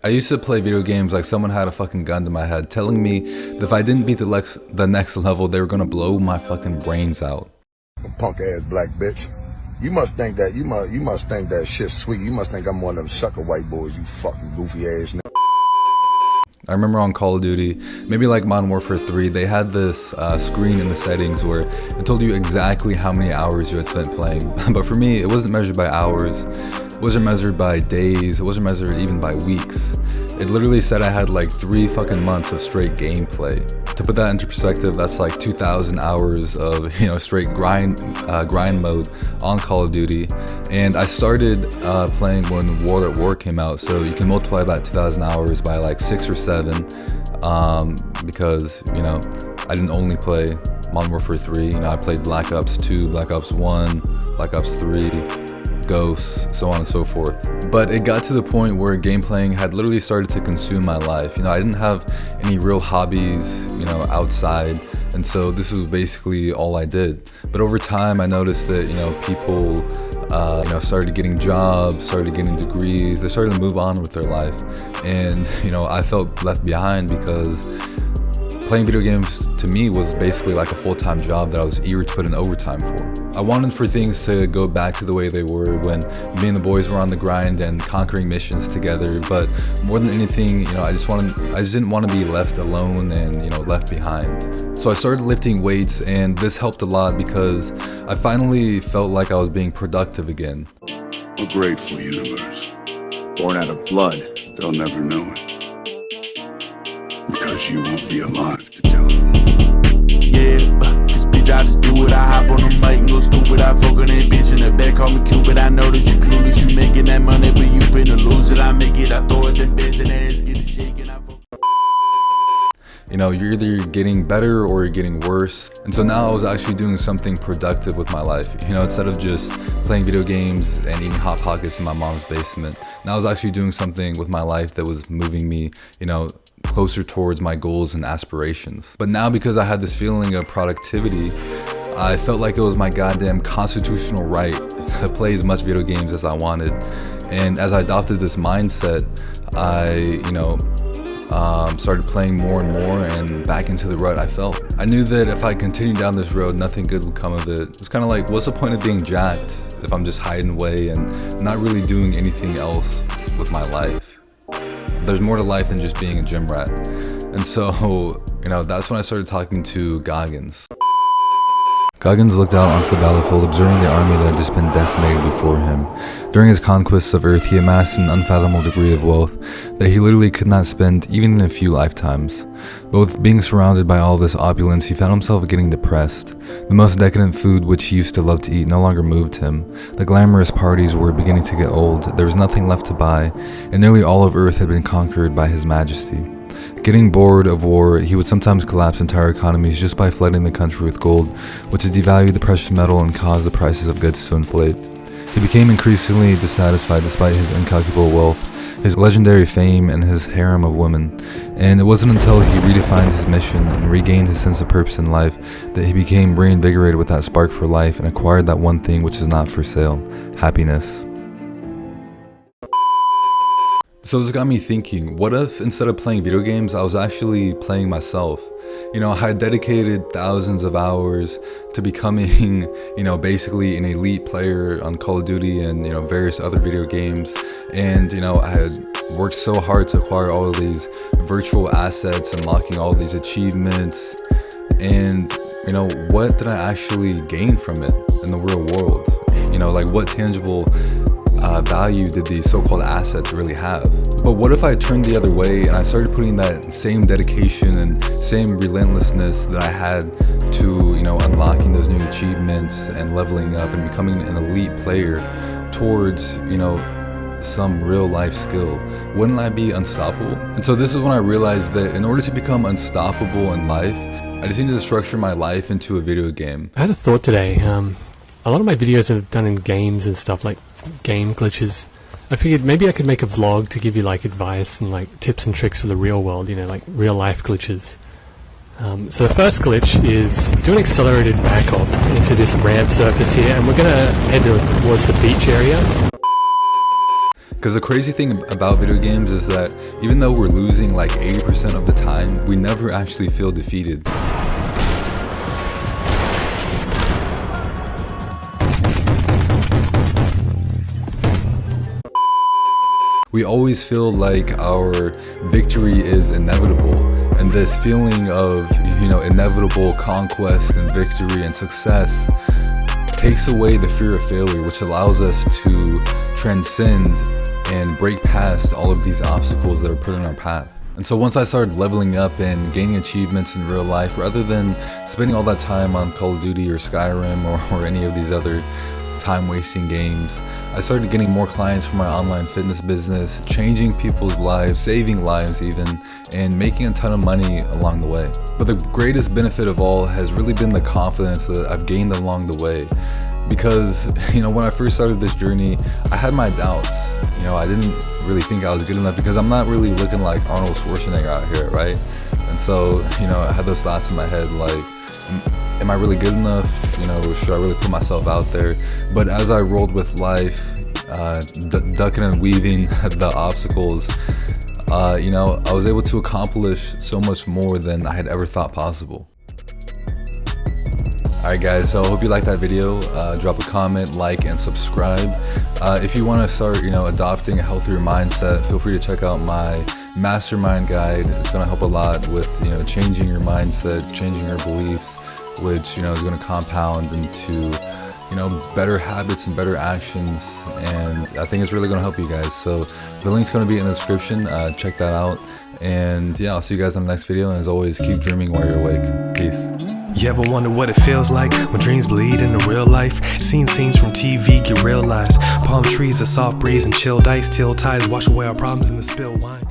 I used to play video games like someone had a fucking gun to my head telling me that if I didn't beat the next level, they were gonna blow my fucking brains out. Punk ass black bitch. You must think that shit's sweet. You must think I'm one of them sucker white boys, you fucking goofy ass nigga. I remember on Call of Duty, maybe like Modern Warfare 3, they had this screen in the settings where it told you exactly how many hours you had spent playing. But for me, it wasn't measured by hours, it wasn't measured by days, it wasn't measured even by weeks. It literally said I had like 3 fucking months of straight gameplay. To put that into perspective, that's like 2,000 hours of, straight grind mode on Call of Duty. And I started playing when War at War came out, so you can multiply that 2,000 hours by like 6 or 7, because I didn't only play Modern Warfare 3. I played Black Ops 2, Black Ops 1, Black Ops 3, Ghosts, so on and so forth. But it got to the point where game playing had literally started to consume my life. I didn't have any real hobbies, outside, and so this was basically all I did. But over time, I noticed that people, started getting jobs, started getting degrees, they started to move on with their life, and I felt left behind because playing video games to me was basically like a full-time job that I was eager to put in overtime for. I wanted for things to go back to the way they were when me and the boys were on the grind and conquering missions together, but more than anything, I just didn't want to be left alone and left behind. So I started lifting weights, and this helped a lot because I finally felt like I was being productive again. A grateful universe. Born out of blood. They'll never know it. Because you won't be alive to tell them. Yeah, this bitch, I just do it. I hop on the mic and go stupid. I fuck on that bitch in the back, call me Cupid. I know that you clueless, you making that money, but you finna lose it. I make it, I throw it, the beds and ass get it shaking. You're either getting better or you're getting worse. And so now I was actually doing something productive with my life. Instead of just playing video games and eating Hot Pockets in my mom's basement, now I was actually doing something with my life that was moving me, closer towards my goals and aspirations. But now, because I had this feeling of productivity, I felt like it was my goddamn constitutional right to play as much video games as I wanted. And as I adopted this mindset, I, started playing more and more and back into the rut I felt. I knew that if I continued down this road, nothing good would come of it. It's kind of like, what's the point of being jacked if I'm just hiding away and not really doing anything else with my life? There's more to life than just being a gym rat. And so, that's when I started talking to Goggins. Goggins looked out onto the battlefield, observing the army that had just been decimated before him. During his conquests of Earth, he amassed an unfathomable degree of wealth that he literally could not spend even in a few lifetimes. But with being surrounded by all this opulence, he found himself getting depressed. The most decadent food which he used to love to eat no longer moved him. The glamorous parties were beginning to get old, there was nothing left to buy, and nearly all of Earth had been conquered by his majesty. Getting bored of war, he would sometimes collapse entire economies just by flooding the country with gold, which would devalue the precious metal and cause the prices of goods to inflate. He became increasingly dissatisfied despite his incalculable wealth, his legendary fame, and his harem of women. And it wasn't until he redefined his mission and regained his sense of purpose in life that he became reinvigorated with that spark for life and acquired that one thing which is not for sale: happiness. So this got me thinking, what if instead of playing video games, I was actually playing myself? I had dedicated thousands of hours to becoming, basically an elite player on Call of Duty and, various other video games. And, I had worked so hard to acquire all of these virtual assets, unlocking all these achievements. And, what did I actually gain from it in the real world? Like what tangible value did these so-called assets really have? But what if I turned the other way and I started putting that same dedication and same relentlessness that I had to, unlocking those new achievements and leveling up and becoming an elite player towards, some real life skill? Wouldn't I be unstoppable? And so this is when I realized that in order to become unstoppable in life, I just needed to structure my life into a video game. I had a thought today. A lot of my videos are done in games and stuff, like game glitches. I figured maybe I could make a vlog to give you like advice and like tips and tricks for the real world, like real life glitches. So the first glitch is do an accelerated back up into this ramp surface here, and we're gonna head towards the beach area. Because the crazy thing about video games is that even though we're losing like 80% of the time, we never actually feel defeated. We always feel like our victory is inevitable, and this feeling of, inevitable conquest and victory and success takes away the fear of failure, which allows us to transcend and break past all of these obstacles that are put in our path. And so once I started leveling up and gaining achievements in real life, rather than spending all that time on Call of Duty or Skyrim or any of these other time-wasting games, I started getting more clients for my online fitness business, changing people's lives, saving lives even, and making a ton of money along the way. But the greatest benefit of all has really been the confidence that I've gained along the way. Because, when I first started this journey, I had my doubts. I didn't really think I was good enough because I'm not really looking like Arnold Schwarzenegger out here, right? And so, I had those thoughts in my head like, am I really good enough? Should I really put myself out there? But as I rolled with life, ducking and weaving the obstacles, I was able to accomplish so much more than I had ever thought possible. Alright guys, so I hope you liked that video. Drop a comment, like, and subscribe. If you want to start, adopting a healthier mindset, feel free to check out my mastermind guide. It's going to help a lot with, changing your mindset, changing your beliefs, which, is going to compound into, better habits and better actions. And I think it's really going to help you guys. So the link's going to be in the description. Check that out. And yeah, I'll see you guys in the next video. And as always, keep dreaming while you're awake. Peace. You ever wonder what it feels like when dreams bleed into real life? Seen scenes from TV get realized. Palm trees, a soft breeze, and chilled ice till tides wash away our problems in the spilled wine.